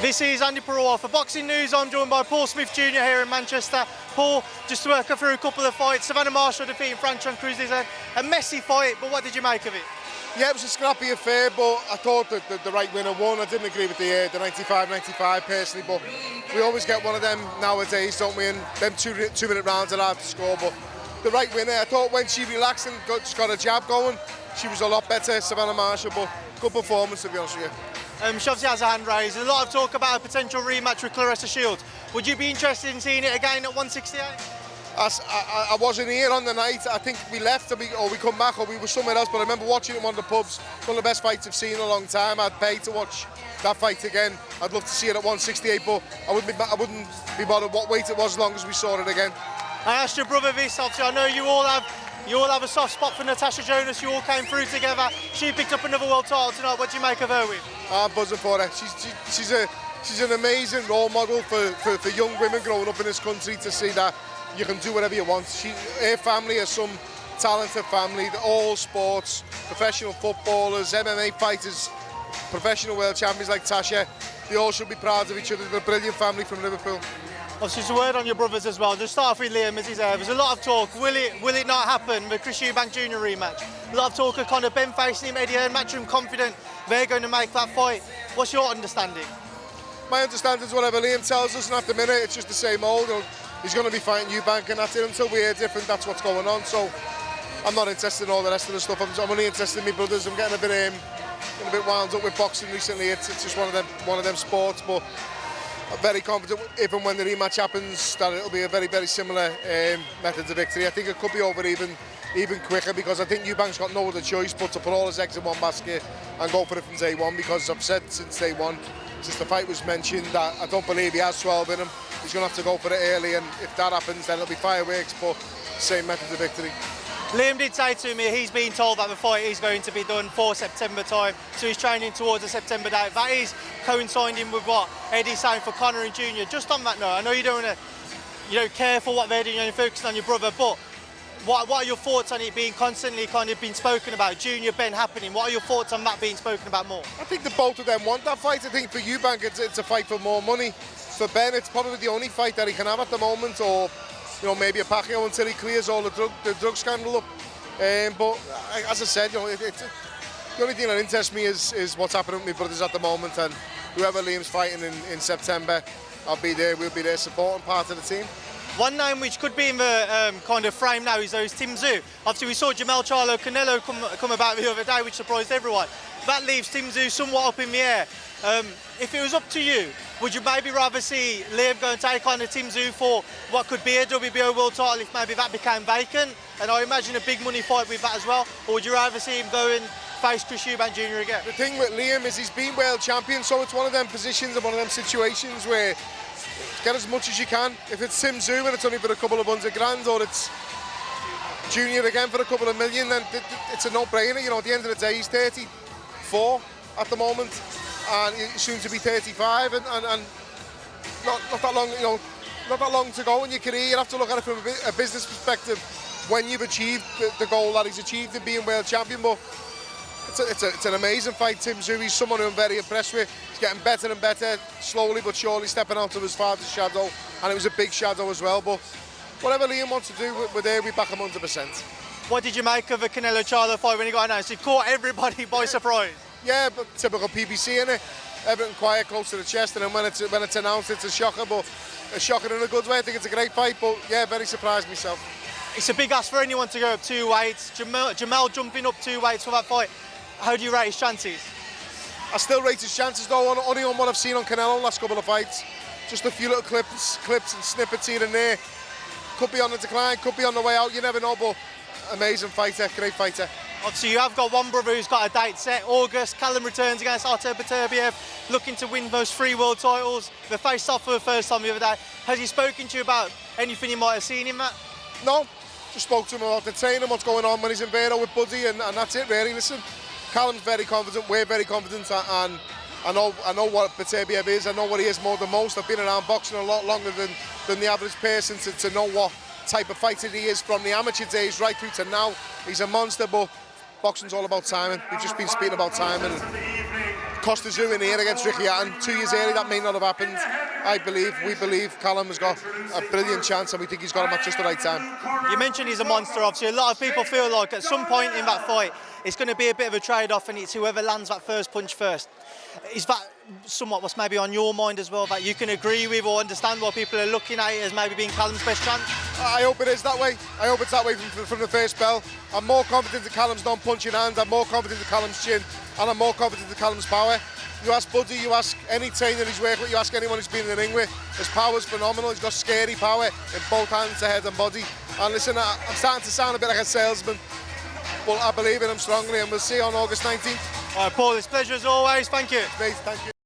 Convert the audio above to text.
This is Andi Purewal for Boxing News. I'm joined by Paul Smith Jr here in Manchester. Paul, just to work through a couple of fights. Savannah Marshall defeating Franchon Crews-Dezurn. A messy fight, but what did you make of it? Yeah, it was a scrappy affair, but I thought that the right winner won. I didn't agree with the 95-95 personally, but we always get one of them nowadays, don't we? And them two-minute rounds are hard to score, but the right winner. I thought when she relaxed and got a jab going, she was a lot better, Savannah Marshall, but good performance, to be honest with you. She obviously has a hand raised. There's a lot of talk about a potential rematch with Claressa Shields. Would you be interested in seeing it again at 168? I wasn't here on the night. I think we left or we come back or we were somewhere else, but I remember watching it in one of the pubs. One of the best fights I've seen in a long time. I'd pay to watch that fight again. I'd love to see it at 168, but I wouldn't be bothered what weight it was as long as we saw it again. I asked your brother this, obviously. I know you all have a soft spot for Natasha Jonas. You all came through together. She picked up another world title tonight. What do you make of her win? I'm buzzing for her. She's an amazing role model for young women growing up in this country to see that you can do whatever you want. Her family is some talented family, all sports, professional footballers, MMA fighters, professional world champions like Tasha. They all should be proud of each other. They're a brilliant family from Liverpool. Obviously, just a word on your brothers as well. Just start off with Liam, as he's there. There's a lot of talk. Will it not happen? The Crews-Dezurn Jr rematch. A lot of talk of Conor Benn facing him. Eddie Hearn, Matchroom confident they're going to make that fight. What's your understanding? My understanding is whatever Liam tells us, and at the minute it's just the same old. He's going to be fighting Eubank, and that's it. Until we hear different, that's what's going on. So I'm not interested in all the rest of the stuff. I'm only interested in my brothers. I'm getting a bit wound up with boxing recently. It's just one of them sports, but I'm very confident, even when the rematch happens, that it'll be a very, very similar method of victory. I think it could be over even quicker, because I think Eubank's got no other choice but to put all his eggs in one basket and go for it from day one, because I've said since day one, since the fight was mentioned, that I don't believe he has 12 in him. He's going to have to go for it early, and if that happens, then it'll be fireworks, but same method of victory. Liam did say to me he's been told that the fight is going to be done for September time, so he's training towards the September date. That is coinciding with what Eddie's saying for Conor and Junior. Just on that note, I know you don't care for what they're doing, you're focusing on your brother, but what are your thoughts on it being constantly being spoken about, Junior Benn happening? What are your thoughts on that being spoken about more? I think the both of them want that fight. I think for Eubank it's a fight for more money. For Benn, it's probably the only fight that he can have at the moment, or maybe a Pacquiao until he clears all the drug scandal up. But as I said, the only thing that interests me is what's happening with my brothers at the moment, and whoever Liam's fighting in September, I'll be there. We'll be there supporting part of the team. One name which could be in the kind of frame now is Tszyu. Obviously, we saw Charlo Canelo come about the other day, which surprised everyone. That leaves Tszyu somewhat up in the air. If it was up to you, would you maybe rather see Liam go and take on Tszyu for what could be a WBO world title if maybe that became vacant? And I imagine a big money fight with that as well. Or would you rather see him go and face Crews-Dezurn Jr again? The thing with Liam is he's been world champion, so it's one of them positions and one of them situations where get as much as you can. If it's Tszyu and it's only for a couple of $100,000, or it's Junior again for a couple of million, then it's a no-brainer. At the end of the day, he's 34 at the moment, and he's soon to be 35, and not that long, not that long to go in your career. You have to look at it from a business perspective when you've achieved the goal that he's achieved in being world champion. But it's an amazing fight, Tszyu. He's someone who I'm very impressed with. He's getting better and better, slowly but surely stepping out of his father's shadow, and it was a big shadow as well. But whatever Liam wants to do, we're there, we back him 100%. What did you make of the Canelo Charlo fight when he got announced? It caught everybody by surprise. Yeah, but typical PBC, innit? Everything quiet, close to the chest, and then when it's announced, it's a shocker, but a shocker in a good way. I think it's a great fight, but yeah, very surprised myself. It's a big ask for anyone to go up 2 weights. Jamel jumping up 2 weights for that fight. How do you rate his chances? I still rate his chances though, only on what I've seen on Canelo last couple of fights. Just a few little clips and snippets here and there. Could be on the decline, could be on the way out, you never know, but amazing fighter, great fighter. Obviously, you have got one brother who's got a date set, August. Callum returns against Beterbiev, looking to win those 3 world titles. They faced off for the first time the other day. Has he spoken to you about anything you might have seen in that? No, just spoke to him about the training, what's going on when he's in Vero with Buddy, and that's it really. Listen, Callum's very confident, we're very confident, and I know what Beterbiev is, I know what he is more than most. I've been around boxing a lot longer than the average person to know what type of fighter he is from the amateur days right through to now. He's a monster, but boxing's all about timing. We've just been speaking about timing. cost Tszyu in here against Ricky Hatton. 2 years earlier, that may not have happened. We believe Callum's got a brilliant chance, and we think he's got him at just the right time. You mentioned he's a monster, obviously. A lot of people feel like at some point in that fight, it's going to be a bit of a trade-off, and it's whoever lands that first punch first. Is that somewhat what's maybe on your mind as well, that you can agree with or understand why people are looking at it as maybe being Callum's best chance? I hope it is that way. I hope it's that way from the first bell. I'm more confident in Callum's non-punching hand, I'm more confident in Callum's chin, and I'm more confident in Callum's power. You ask Buddy, you ask any trainer he's worked with, you ask anyone he's been in the ring with, his power's phenomenal. He's got scary power in both hands, the head and body. And listen, I'm starting to sound a bit like a salesman, but I believe in him strongly, and we'll see you on August 19th. All right, Paul, it's a pleasure as always. Thank you. Mate, thank you.